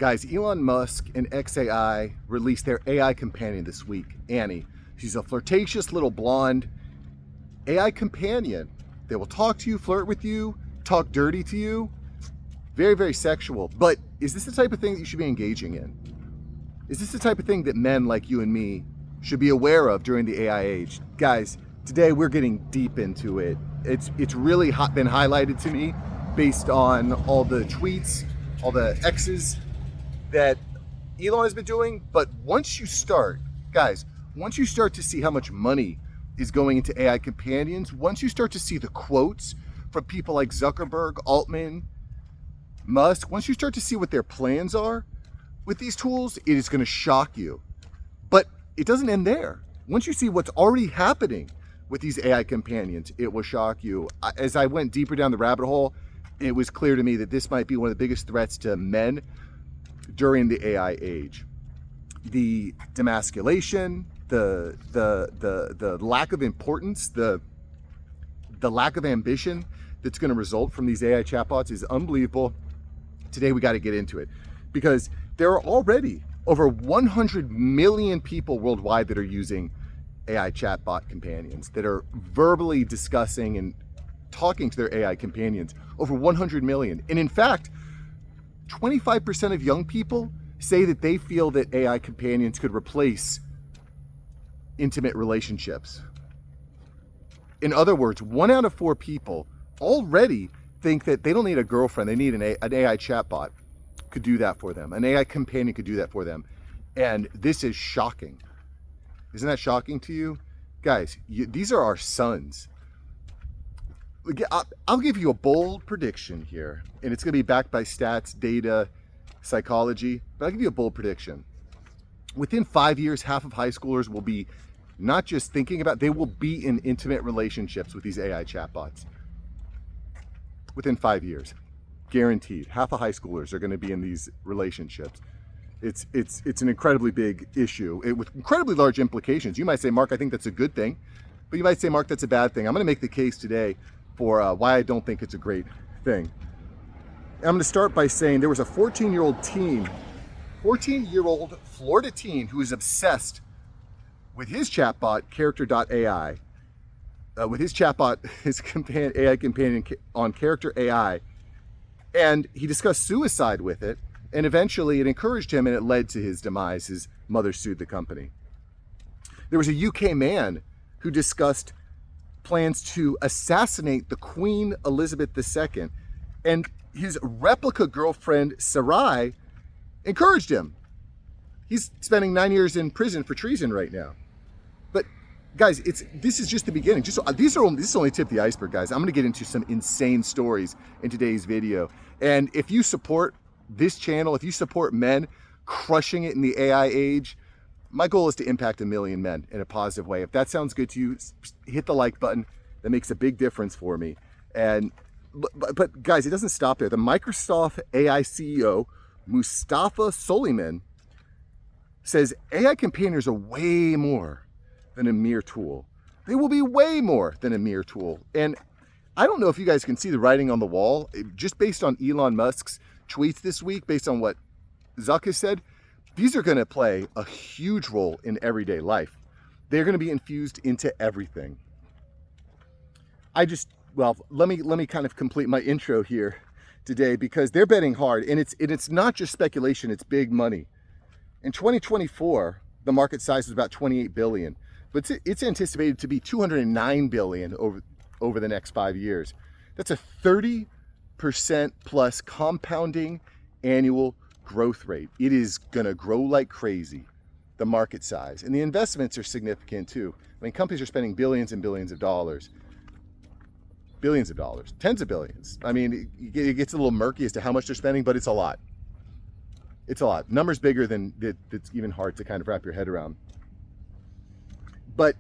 Guys, Elon Musk and XAI released their AI companion this week, Annie. She's a flirtatious little blonde AI companion. They will talk to you, flirt with you, talk dirty to you. Very, very sexual. But is this the type of thing that you should be engaging in? Is this the type of thing that men like you and me should be aware of during the AI age? Guys, today we're getting deep into it. It's really been highlighted to me based on all the tweets, all the X's that Elon has been doing. But once you start, guys, once you start to see how much money is going into AI companions, once you start to see the quotes from people like Zuckerberg, Altman, Musk, once you start to see what their plans are with these tools, it is going to shock you. But it doesn't end there. Once you see what's already happening with these AI companions, it will shock you. As I went deeper down the rabbit hole, it was clear to me that this might be one of the biggest threats to men during the AI age. The demasculation, the lack of importance, the lack of ambition that's going to result from these AI chatbots is unbelievable. Today we got to get into it because there are already over 100 million people worldwide that are using AI chatbot companions, that are verbally discussing and talking to their AI companions. Over 100 million. And in fact, 25% of young people say that they feel that AI companions could replace intimate relationships. In other words, 1 out of 4 people already think that they don't need a girlfriend, they need an AI chatbot could do that for them. An AI companion could do that for them. And this is shocking. Isn't that shocking to you? Guys, these are our sons. I'll give you a bold prediction here, and it's going to be backed by stats, data, psychology, but I'll give you a bold prediction. Within 5 years, half of high schoolers will be not just thinking about, they will be in intimate relationships with these AI chatbots. Within 5 years, guaranteed. Half of high schoolers are going to be in these relationships. It's an incredibly big issue with incredibly large implications. You might say, Mark, I think that's a good thing, but you might say, Mark, that's a bad thing. I'm going to make the case today for why I don't think it's a great thing. I'm going to start by saying there was a 14-year-old Florida teen who is obsessed with his chatbot, character.ai, with his chatbot, his AI companion on Character AI, and he discussed suicide with it, and eventually it encouraged him and it led to his demise. His mother sued the company. There was a UK man who discussed plans to assassinate the Queen Elizabeth II, and his replica girlfriend, Sarai, encouraged him. He's spending 9 years in prison for treason right now. But guys, this is just the beginning. This is only tip of the iceberg, guys. I'm going to get into some insane stories in today's video. And if you support this channel, if you support men crushing it in the AI age, my goal is to impact 1 million men in a positive way. If that sounds good to you, hit the like button. That makes a big difference for me. But guys, it doesn't stop there. The Microsoft AI CEO, Mustafa Suleyman, says AI companions are way more than a mere tool. They will be way more than a mere tool. And I don't know if you guys can see the writing on the wall, just based on Elon Musk's tweets this week, based on what Zuck has said. These are going to play a huge role in everyday life. They're going to be infused into everything. Let me kind of complete my intro here today, because they're betting hard, and it's not just speculation, it's big money. In 2024, the market size was about 28 billion, but it's anticipated to be 209 billion over the next 5 years. That's a 30% plus compounding annual growth rate. It is going to grow like crazy, the market size. And the investments are significant too. I mean, companies are spending billions and billions of dollars. Billions of dollars, tens of billions. I mean, it gets a little murky as to how much they're spending, but it's a lot. It's a lot. Numbers bigger than it's even hard to kind of wrap your head around. But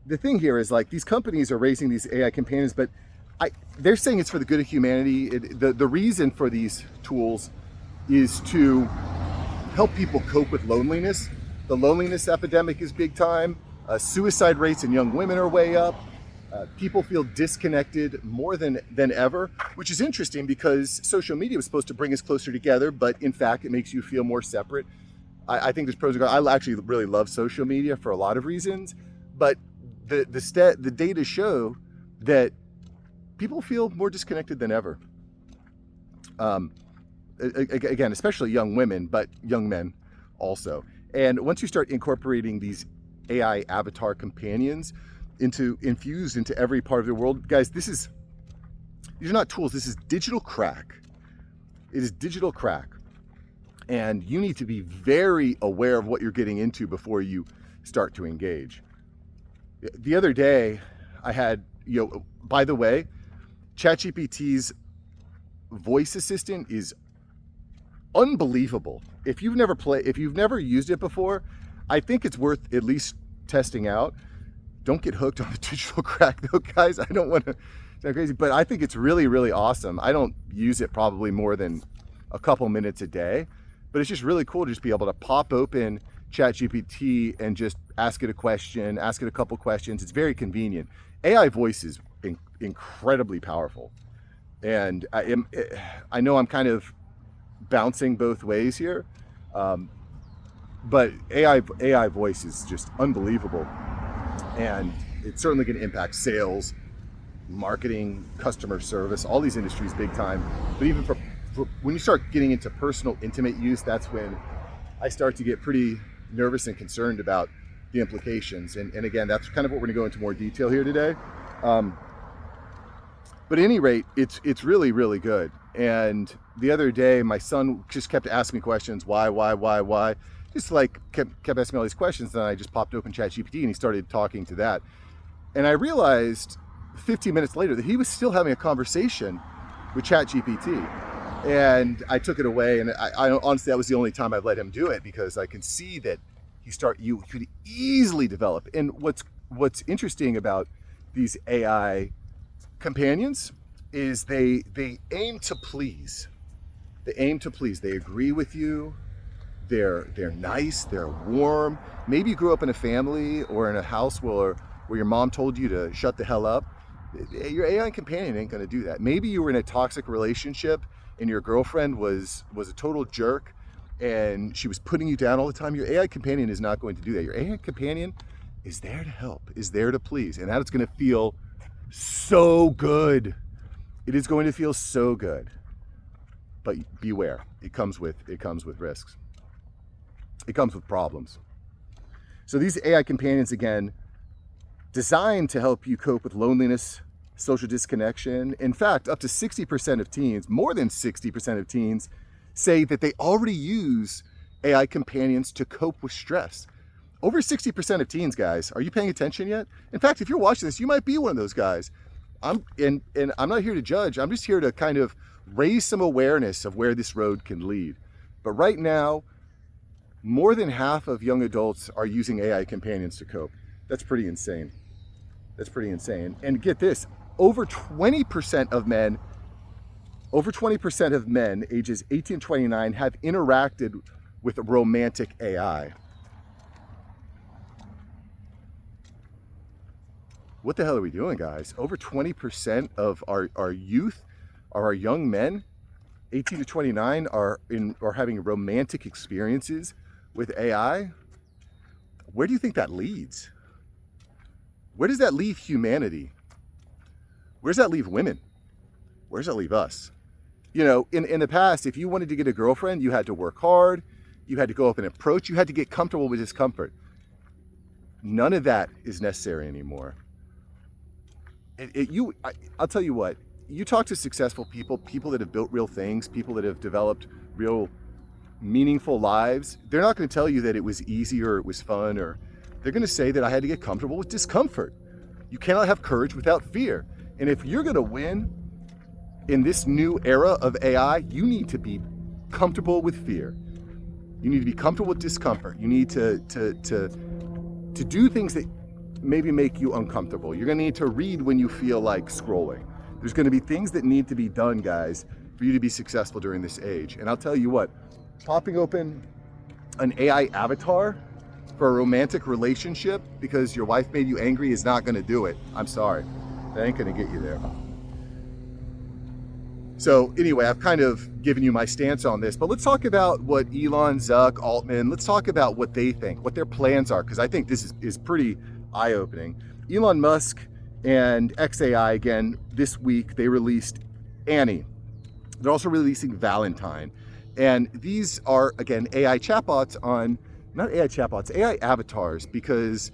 the thing here is, like, these companies are raising these AI companions, but they're saying it's for the good of humanity. The reason for these tools is to help people cope with loneliness. The loneliness epidemic is big time. Suicide rates in young women are way up. People feel disconnected more than ever, which is interesting because social media was supposed to bring us closer together, but in fact, it makes you feel more separate. I think there's pros and cons. I actually really love social media for a lot of reasons, but the data show that people feel more disconnected than ever. Again, especially young women, but young men also. And once you start incorporating these AI avatar companions infused into every part of the world, guys, these are not tools. This is digital crack. It is digital crack. And you need to be very aware of what you're getting into before you start to engage. The other day, I had, by the way, ChatGPT's voice assistant is unbelievable. If you've never used it before, I think it's worth at least testing out. Don't get hooked on the digital crack though, guys. I don't want to sound crazy, but I think it's really, really awesome. I don't use it probably more than a couple minutes a day, but it's just really cool to just be able to pop open ChatGPT and just ask it a question, ask it a couple questions. It's very convenient. AI voice is incredibly powerful. And I know I'm kind of bouncing both ways here, but AI voice is just unbelievable. And it's certainly going to impact sales, marketing, customer service, all these industries big time. But even for when you start getting into personal, intimate use, that's when I start to get pretty nervous and concerned about the implications. And again, that's kind of what we're going to go into more detail here today. But at any rate, it's really, really good. And the other day, my son just kept asking me questions. Why? Just like kept asking me all these questions. And I just popped open ChatGPT and he started talking to that. And I realized 15 minutes later that he was still having a conversation with ChatGPT. And I took it away. And I honestly, that was the only time I've let him do it, because I can see that you could easily develop. And what's interesting about these AI companions is they aim to please. They aim to please. They agree with you. They're nice. They're warm. Maybe you grew up in a family or in a house where your mom told you to shut the hell up. Your AI companion ain't going to do that. Maybe you were in a toxic relationship and your girlfriend was a total jerk and she was putting you down all the time. Your AI companion is not going to do that. Your AI companion is there to help, is there to please, and that is going to feel so good. It is going to feel so good. But beware, it comes with risks. It comes with problems. So these AI companions, again, designed to help you cope with loneliness, social disconnection. In fact, up to 60% of teens, more than 60% of teens, say that they already use AI companions to cope with stress. Over 60% of teens, guys, are you paying attention yet? In fact, if you're watching this, you might be one of those guys. I'm not here to judge. I'm just here to kind of raise some awareness of where this road can lead. But right now, more than half of young adults are using AI companions to cope. That's pretty insane. That's pretty insane. And get this, over 20% of men ages 18 to 29 have interacted with romantic AI. What the hell are we doing, guys? Over 20% of our youth, our young men, 18 to 29, are having romantic experiences with AI. Where do you think that leads? Where does that leave humanity? Where does that leave women? Where does that leave us? In the past, if you wanted to get a girlfriend, you had to work hard, you had to go up and approach, you had to get comfortable with discomfort. None of that is necessary anymore. I'll tell you what, you talk to successful people that have built real things, people that have developed real meaningful lives, they're not going to tell you that it was easy or it was fun, or they're going to say that I had to get comfortable with discomfort. You cannot have courage without fear. And if you're going to win in this new era of AI, you need to be comfortable with fear. You need to be comfortable with discomfort. You need to do things that maybe make you uncomfortable. You're going to need to read when you feel like scrolling. There's going to be things that need to be done, guys, for you to be successful during this age. And I'll tell you what, popping open an AI avatar for a romantic relationship because your wife made you angry is not gonna do it. I'm sorry, that ain't gonna get you there. So anyway, I've kind of given you my stance on this, but let's talk about what Elon, Zuck, Altman, let's talk about what they think, what their plans are, because I think this is pretty eye-opening. Elon Musk and XAI, again, this week, they released Annie. They're also releasing Valentine. And these are, again, AI chatbots on, not AI chatbots, AI avatars, because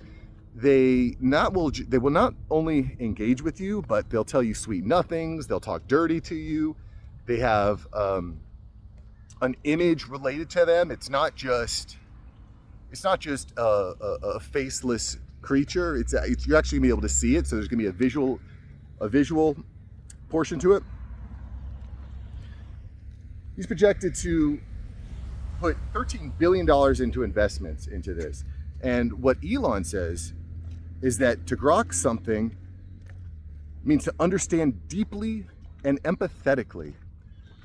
they will not only engage with you, but they'll tell you sweet nothings, they'll talk dirty to you. They have an image related to them. It's not just a faceless creature. You're actually gonna be able to see it, so there's gonna be a visual portion to it. He's projected to put $13 billion into investments into this. And what Elon says is that to grok something means to understand deeply and empathetically.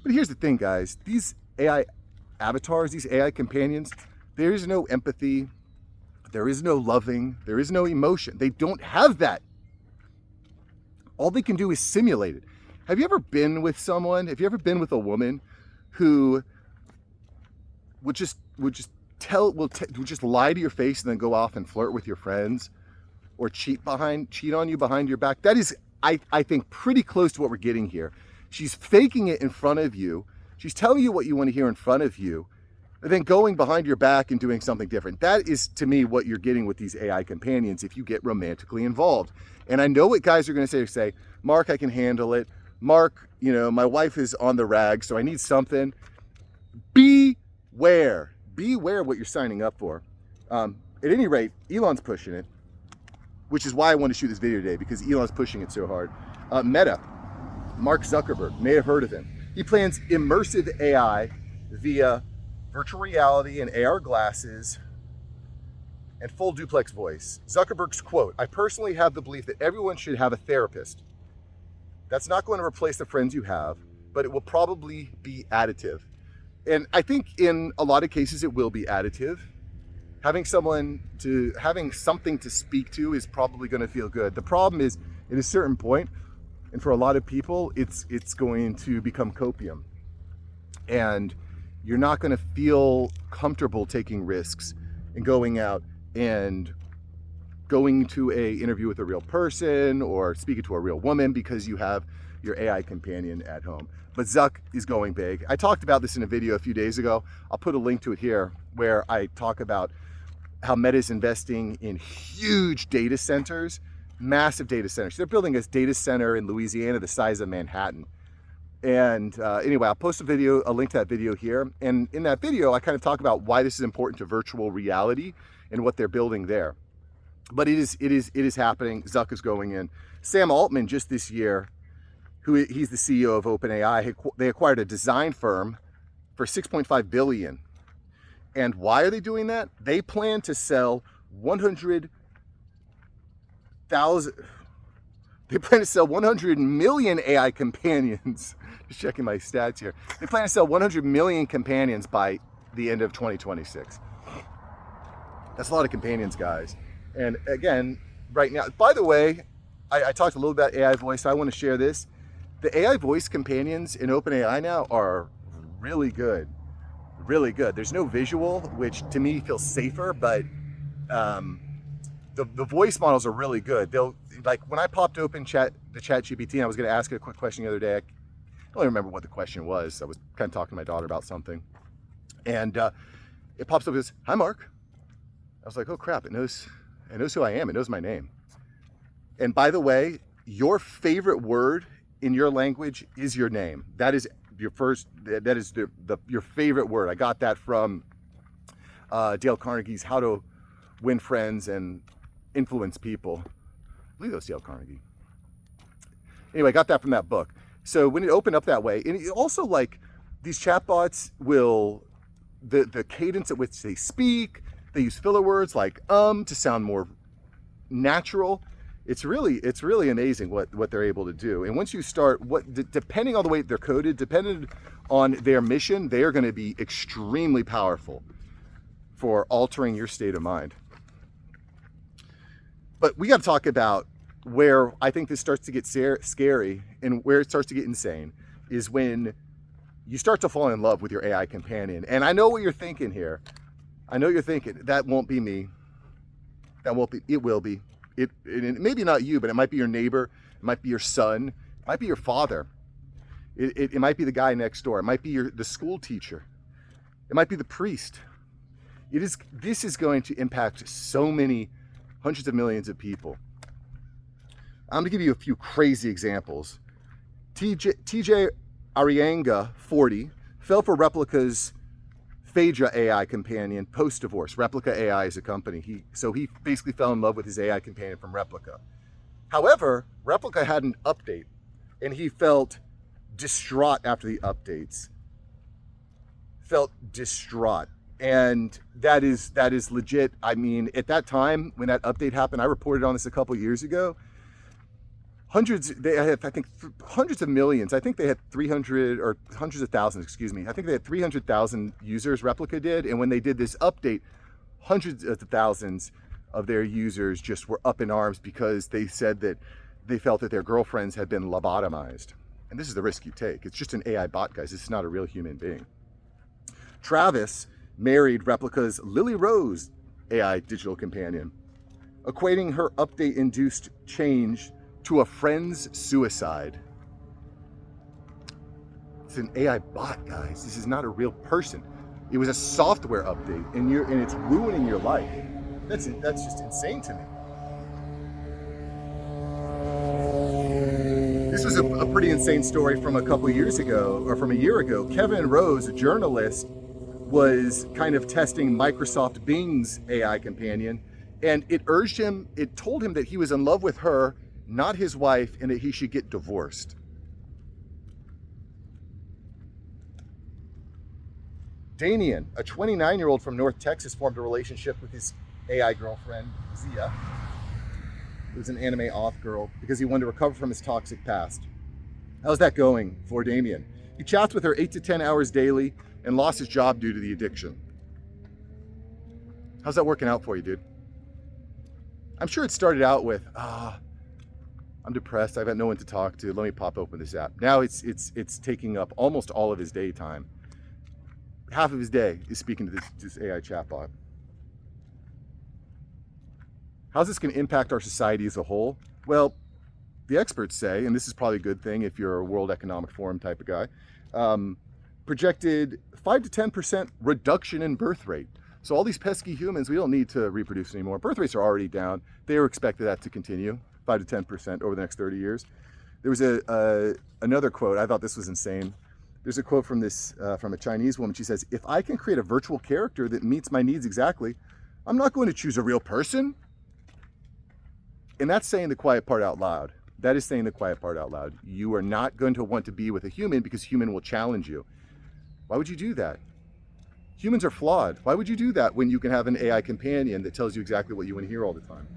But here's the thing, guys. These AI avatars, these AI companions, there is no empathy, there is no loving, there is no emotion. They don't have that. All they can do is simulate it. Have you ever been with someone, have you ever been with a woman who would just lie to your face and then go off and flirt with your friends or cheat on you behind your back? That is, I think, pretty close to what we're getting here. She's faking it in front of you. She's telling you what you want to hear in front of you, and then going behind your back and doing something different. That is, to me, what you're getting with these AI companions if you get romantically involved. And I know what guys are going to say, Mark, I can handle it. Mark, my wife is on the rag, so I need something. Beware what you're signing up for. At any rate, Elon's pushing it, which is why I want to shoot this video today, because Elon's pushing it so hard. Meta, Mark Zuckerberg, may have heard of him. He plans immersive AI via virtual reality and AR glasses and full duplex voice. Zuckerberg's quote, "I personally have the belief that everyone should have a therapist. That's not going to replace the friends you have, but it will probably be additive." And I think in a lot of cases it will be additive. Having something to speak to is probably going to feel good. The problem is, at a certain point, and for a lot of people, it's going to become copium. And you're not going to feel comfortable taking risks and going out and going to an interview with a real person or speaking to a real woman because you have your AI companion at home. But Zuck is going big. I talked about this in a video a few days ago. I'll put a link to it here where I talk about how Meta is investing in huge data centers, massive data centers. They're building a data center in Louisiana the size of Manhattan. And anyway, I'll post a link to that video here. And in that video, I kind of talk about why this is important to virtual reality and what they're building there. But it is happening. Zuck is going in. Sam Altman just this year, he's the CEO of OpenAI, they acquired a design firm for $6.5 billion. And why are they doing that? They plan to sell 100 million AI companions. Just checking my stats here. They plan to sell 100 million companions by the end of 2026. That's a lot of companions, guys. And again, right now, by the way, I talked a little about AI voice, so I want to share this. The AI voice companions in OpenAI now are really good. Really good. There's no visual, which to me feels safer, but the voice models are really good. Like when I popped open the ChatGPT and I was going to ask it a quick question the other day, I don't even remember what the question was. I was kind of talking to my daughter about something. And it pops up as, "Hi, Mark." I was like, oh crap, it knows who I am. It knows my name. And by the way, your favorite word in your language is your name. That is your your favorite word. I got that from Dale Carnegie's How to Win Friends and Influence People. I believe it was Dale Carnegie. Anyway, I got that from that book. So when it opened up that way, and it also, like, these chatbots will, the cadence at which they speak, they use filler words like to sound more natural. It's really amazing what they're able to do. And once you start, depending on the way they're coded, depending on their mission, they are going to be extremely powerful for altering your state of mind. But we got to talk about where I think this starts to get scary and where it starts to get insane is when you start to fall in love with your AI companion. And I know what you're thinking here. I know you're thinking, that won't be me. That won't be, it will be. It maybe not you, but it might be your neighbor. It might be your son. It might be your father. It might be the guy next door. It might be the school teacher. It might be the priest. This is going to impact so many hundreds of millions of people. I'm gonna give you a few crazy examples. TJ Arianga, 40, fell for Replica's Phaedra AI companion post-divorce. Replica AI is a company. So he basically fell in love with his AI companion from Replica. However, Replica had an update, and he felt distraught after the updates. Felt distraught. And that is legit. I mean, at that time, when that update happened, I reported on this a couple years ago. They had, I think, hundreds of millions. I think they had 300 or hundreds of thousands, excuse me. I think they had 300,000 users, Replica did. And when they did this update, hundreds of thousands of their users just were up in arms because they said that they felt that their girlfriends had been lobotomized. And this is the risk you take. It's just an AI bot, guys. This is not a real human being. Travis married Replica's Lily Rose AI digital companion, equating her update-induced change to a friend's suicide. It's an AI bot, guys. This is not a real person. It was a software update, and it's ruining your life. That's just insane to me. This was a pretty insane story from a couple years ago, or from a year ago. Kevin Rose, a journalist, was kind of testing Microsoft Bing's AI companion, and it told him that he was in love with her, not his wife, and that he should get divorced. Damien, a 29-year-old from North Texas, formed a relationship with his AI girlfriend, Zia, who's an anime auth girl, because he wanted to recover from his toxic past. How's that going for Damien? He chats with her 8 to 10 hours daily and lost his job due to the addiction. How's that working out for you, dude? I'm sure it started out with, I'm depressed, I've got no one to talk to, let me pop open this app. Now it's taking up almost all of his daytime. Half of his day is speaking to this AI chatbot. How's this going to impact our society as a whole? Well, the experts say, and this is probably a good thing if you're a World Economic Forum type of guy, projected 5 to 10% reduction in birth rate. So all these pesky humans, we don't need to reproduce anymore. Birth rates are already down. They were expected that to continue, 5 to 10% over the next 30 years. There was another quote. I thought this was insane. There's a quote from a Chinese woman. She says, "If I can create a virtual character that meets my needs exactly, I'm not going to choose a real person." And that's saying the quiet part out loud. That is saying the quiet part out loud. You are not going to want to be with a human because human will challenge you. Why would you do that? Humans are flawed. Why would you do that when you can have an AI companion that tells you exactly what you want to hear all the time?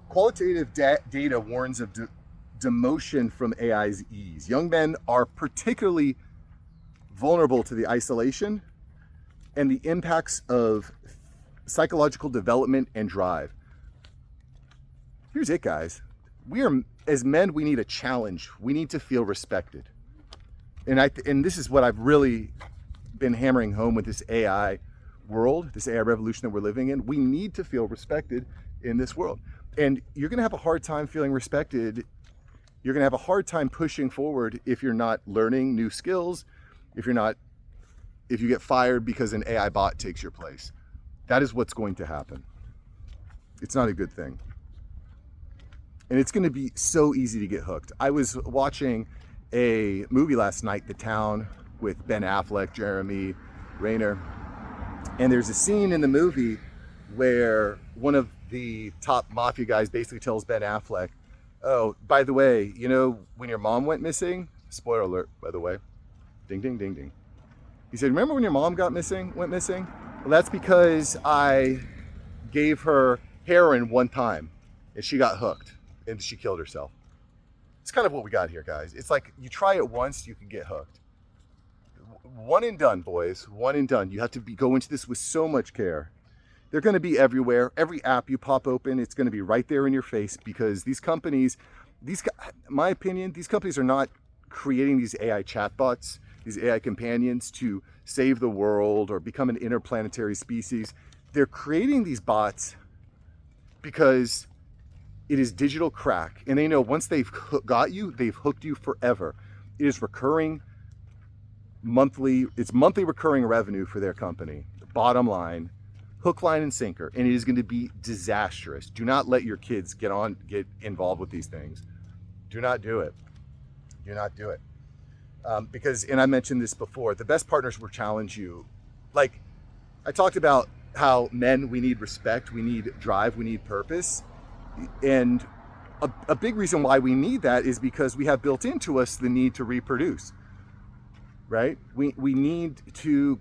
Qualitative data warns of demotion from AI's ease. Young men are particularly vulnerable to the isolation and the impacts of psychological development and drive. Here's it, guys. As men, we need a challenge. We need to feel respected. And this is what I've really been hammering home with this AI world, this AI revolution that we're living in. We need to feel respected in this world. And you're going to have a hard time feeling respected. You're going to have a hard time pushing forward if you're not learning new skills, if you get fired because an AI bot takes your place. That is what's going to happen. It's not a good thing. And it's going to be so easy to get hooked. I was watching a movie last night, The Town, with Ben Affleck, Jeremy Renner. And there's a scene in the movie where one of the top mafia guys basically tells Ben Affleck, "Oh, by the way, you know, when your mom went missing," spoiler alert, by the way, ding, ding, ding, ding. He said, "Remember when your mom went missing? Well, that's because I gave her heroin one time and she got hooked and she killed herself." It's kind of what we got here, guys. It's like you try it once, you can get hooked. One and done, boys. One and done. You have to go into this with so much care. They're going to be everywhere. Every app you pop open, it's going to be right there in your face, because these companies, my opinion, these companies are not creating these AI chatbots, these AI companions to save the world or become an interplanetary species. They're creating these bots because it is digital crack, and they know once they've got you, they've hooked you forever. It is recurring monthly, it's monthly recurring revenue for their company. Bottom line, hook, line, and sinker, and it is going to be disastrous. Do not let your kids get involved with these things. Do not do it. Do not do it. Because, and I mentioned this before, the best partners will challenge you. Like, I talked about how men, we need respect, we need drive, we need purpose. And a big reason why we need that is because we have built into us the need to reproduce, right? We need to,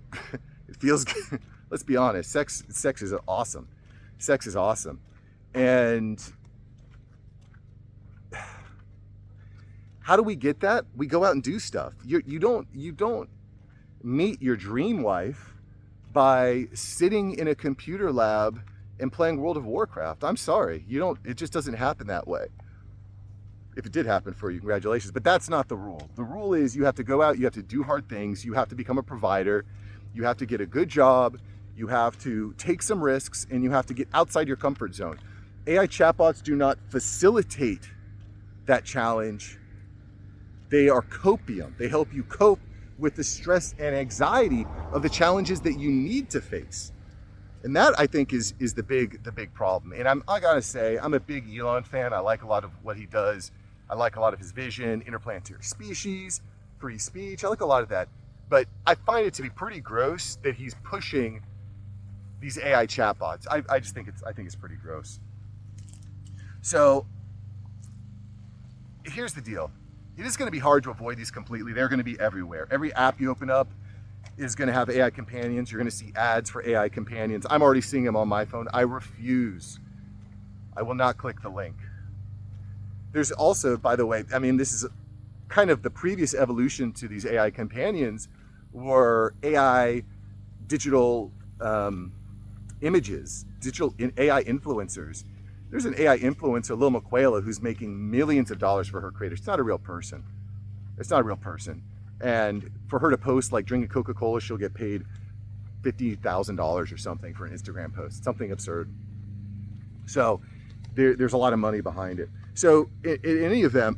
it feels good. Let's be honest, sex is awesome. Sex is awesome. And how do we get that? We go out and do stuff. You don't meet your dream wife by sitting in a computer lab and playing World of Warcraft. I'm sorry, it just doesn't happen that way. If it did happen for you, congratulations, but that's not the rule. The rule is you have to go out, you have to do hard things, you have to become a provider, you have to get a good job, you have to take some risks, and you have to get outside your comfort zone. AI chatbots do not facilitate that challenge. They are copium. They help you cope with the stress and anxiety of the challenges that you need to face. And that, I think, is the big problem. And I gotta say, I'm a big Elon fan. I like a lot of what he does. I like a lot of his vision, interplanetary species, free speech. I like a lot of that. But I find it to be pretty gross that he's pushing these AI chatbots. I just think it's pretty gross. So here's the deal. It is going to be hard to avoid these completely. They're going to be everywhere. Every app you open up is going to have AI companions. You're going to see ads for AI companions. I'm already seeing them on my phone. I refuse. I will not click the link. There's also, by the way, I mean, this is kind of the previous evolution to these AI companions were AI digital images, digital AI influencers. There's an AI influencer, Lil Miquela, who's making millions of dollars for her creators. It's not a real person. It's not a real person. And for her to post like drinking Coca-Cola, she'll get paid $50,000 or something for an Instagram post, something absurd. So there's a lot of money behind it. So in any event,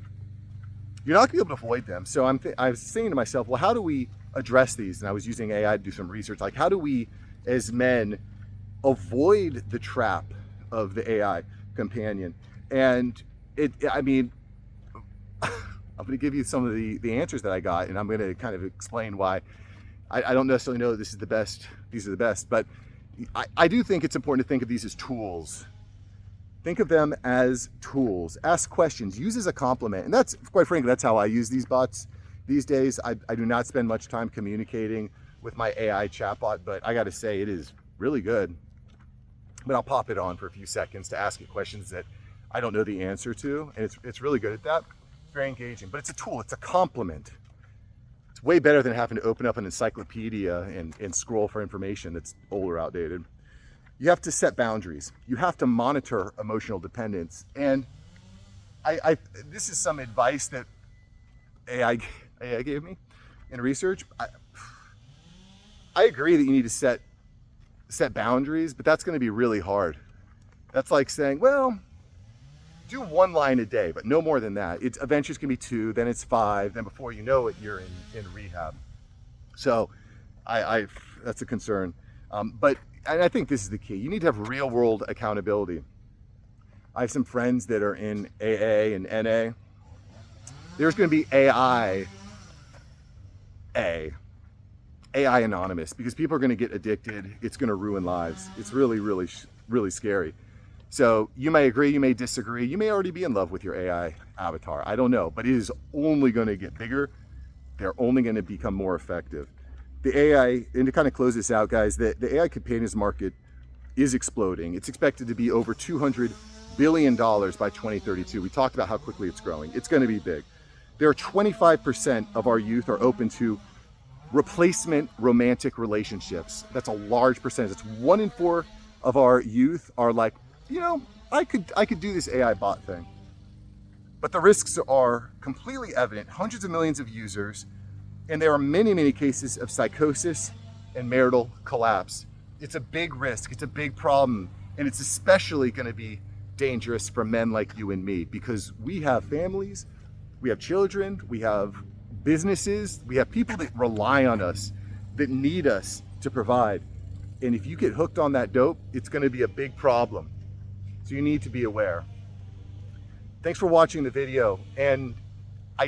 you're not gonna be able to avoid them. So I was saying to myself, well, how do we address these? And I was using AI to do some research. Like, how do we, as men, avoid the trap of the AI companion? And I mean, I'm going to give you some of the answers that I got, and I'm going to kind of explain why. I don't necessarily know that this is the best, these are the best, but I do think it's important to think of these as tools. Think of them as tools. Ask questions, use as a compliment. And that's, quite frankly, that's how I use these bots these days. I do not spend much time communicating with my AI chatbot, but I got to say it is really good. But I'll pop it on for a few seconds to ask it questions that I don't know the answer to, and it's really good at that. It's very engaging, but it's a tool, it's a complement. It's way better than having to open up an encyclopedia and scroll for information that's old or outdated. You have to set boundaries. You have to monitor emotional dependence. And this is some advice that AI gave me in research. I agree that you need to set boundaries, but that's going to be really hard. That's like saying, well, do 1 line a day, but no more than that. It's eventually it's going to be 2, then it's 5, then before you know it, you're in rehab. So that's a concern. But I think this is the key. You need to have real world accountability. I have some friends that are in AA and NA. There's going to be AI anonymous, because people are going to get addicted. It's going to ruin lives. It's really, really, really scary. So you may agree, you may disagree. You may already be in love with your AI avatar. I don't know, but it is only going to get bigger. They're only going to become more effective. The AI, and to kind of close this out, guys, the AI companions market is exploding. It's expected to be over $200 billion by 2032. We talked about how quickly it's growing. It's going to be big. There are 25% of our youth are open to replacement romantic relationships. That's a large percentage. It's 1 in 4 of our youth are like, you know, I could do this AI bot thing. But the risks are completely evident, hundreds of millions of users, and there are many, many cases of psychosis and marital collapse. It's a big risk, it's a big problem, and it's especially going to be dangerous for men like you and me, because we have families, we have children, we have businesses, we have people that rely on us, that need us to provide. And if you get hooked on that dope, it's going to be a big problem. So you need to be aware. Thanks for watching the video. And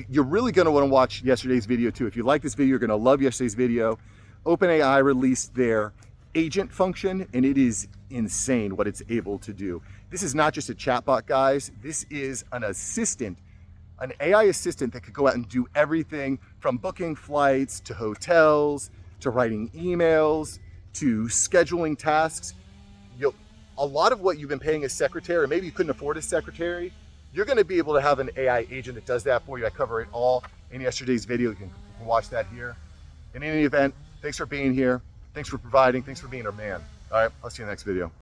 you're really going to want to watch yesterday's video too. If you like this video, you're going to love yesterday's video. OpenAI released their agent function, and it is insane what it's able to do. This is not just a chatbot, guys. This is an assistant, an AI assistant that could go out and do everything from booking flights to hotels, to writing emails, to scheduling tasks. A lot of what you've been paying a secretary, or maybe you couldn't afford a secretary, you're going to be able to have an AI agent that does that for you. I cover it all in yesterday's video. You can watch that here. In any event, thanks for being here. Thanks for providing. Thanks for being our man. All right, I'll see you in the next video.